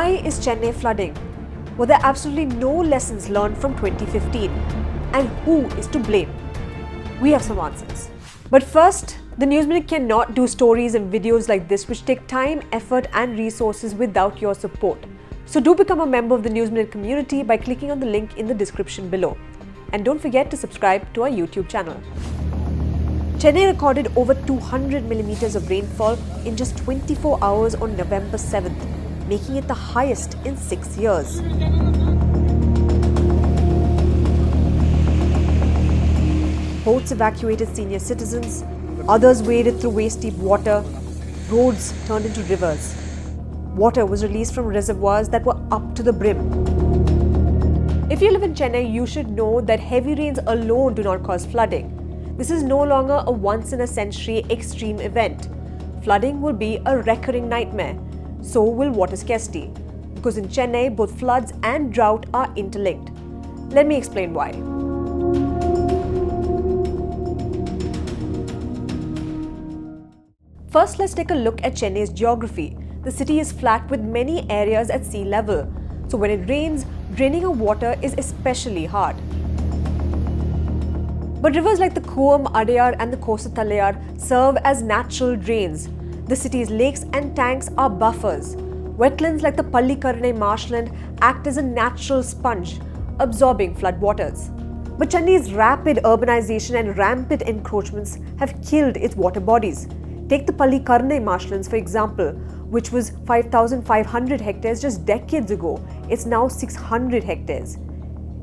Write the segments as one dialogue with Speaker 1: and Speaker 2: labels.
Speaker 1: Why is Chennai flooding? Were there absolutely no lessons learned from 2015? And who is to blame? We have some answers. But first, the News Minute cannot do stories and videos like this which take time, effort and resources without your support. So do become a member of the News Minute community by clicking on the link in the description below. And don't forget to subscribe to our YouTube channel. Chennai recorded over 200 millimeters of rainfall in just 24 hours on November 7th, making it the highest in 6 years. Boats evacuated senior citizens, others waded through waist-deep water, roads turned into rivers. Water was released from reservoirs that were up to the brim. If you live in Chennai, you should know that heavy rains alone do not cause flooding. This is no longer a once-in-a-century extreme event. Flooding will be a recurring nightmare. So will water scarcity. Because in Chennai, both floods and drought are interlinked. Let me explain why. First, let's take a look at Chennai's geography. The city is flat with many areas at sea level. So when it rains, draining of water is especially hard. But rivers like the Kuam, Adayar and the Kosathalayar serve as natural drains. The city's lakes and tanks are buffers. Wetlands like the Pallikaranai marshland act as a natural sponge, absorbing floodwaters. But Chennai's rapid urbanization and rampant encroachments have killed its water bodies. Take the Pallikaranai marshlands for example, which was 5,500 hectares just decades ago. It's now 600 hectares.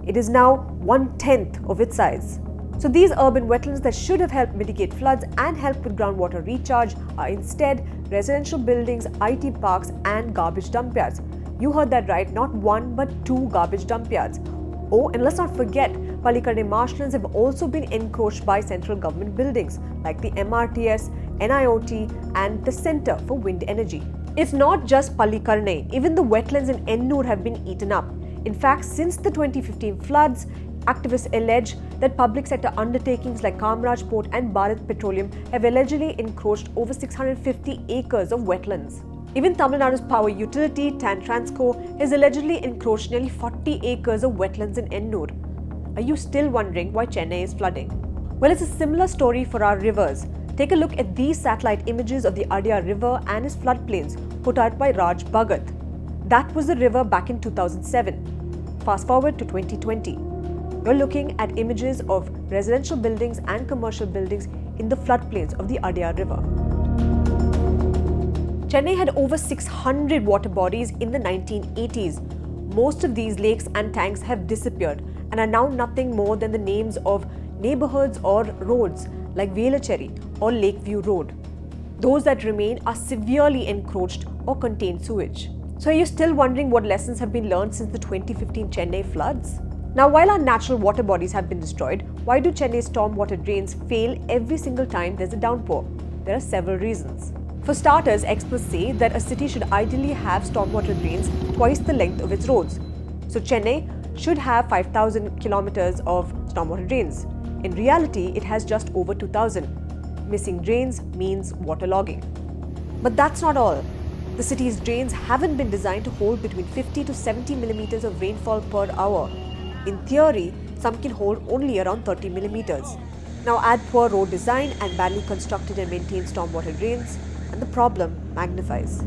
Speaker 1: It is now 1/10 of its size. So these urban wetlands that should have helped mitigate floods and help with groundwater recharge are instead residential buildings, IT parks and garbage dump yards. You heard that right, not one but 2 garbage dump yards. Oh, and let's not forget, Pallikaranai marshlands have also been encroached by central government buildings like the MRTS, NIOT and the Centre for Wind Energy. It's not just Pallikaranai, even the wetlands in Ennur have been eaten up. In fact, since the 2015 floods, activists allege that public sector undertakings like Kamraj Port and Bharat Petroleum have allegedly encroached over 650 acres of wetlands. Even Tamil Nadu's power utility, TAN Transco, has allegedly encroached nearly 40 acres of wetlands in Ennur. Are you still wondering why Chennai is flooding? Well, it's a similar story for our rivers. Take a look at these satellite images of the Adayar River and its floodplains put out by Raj Bhagat. That was the river back in 2007. Fast forward to 2020. You're looking at images of residential buildings and commercial buildings in the floodplains of the Adayar River. Chennai had over 600 water bodies in the 1980s. Most of these lakes and tanks have disappeared and are now nothing more than the names of neighborhoods or roads like Velachery or Lakeview Road. Those that remain are severely encroached or contain sewage. So are you still wondering what lessons have been learned since the 2015 Chennai floods? Now, while our natural water bodies have been destroyed, why do Chennai's stormwater drains fail every single time there's a downpour? There are several reasons. For starters, experts say that a city should ideally have stormwater drains twice the length of its roads. So Chennai should have 5,000 kilometers of stormwater drains. In reality, it has just over 2,000. Missing drains means waterlogging. But that's not all. The city's drains haven't been designed to hold between 50 to 70 millimeters of rainfall per hour. In theory, some can hold only around 30 millimeters. Now add poor road design and badly constructed and maintained stormwater drains, and the problem magnifies.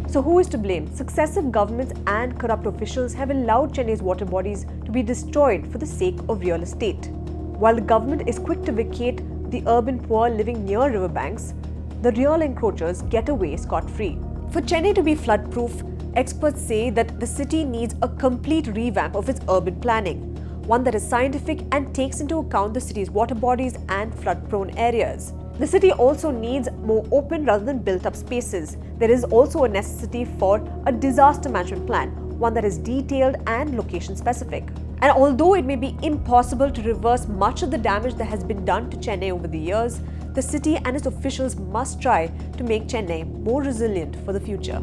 Speaker 1: So who is to blame? Successive governments and corrupt officials have allowed Chennai's water bodies to be destroyed for the sake of real estate. While the government is quick to vacate the urban poor living near riverbanks, the real encroachers get away scot-free. For Chennai to be flood-proof, experts say that the city needs a complete revamp of its urban planning, one that is scientific and takes into account the city's water bodies and flood-prone areas. The city also needs more open rather than built-up spaces. There is also a necessity for a disaster management plan, one that is detailed and location-specific. And although it may be impossible to reverse much of the damage that has been done to Chennai over the years, the city and its officials must try to make Chennai more resilient for the future.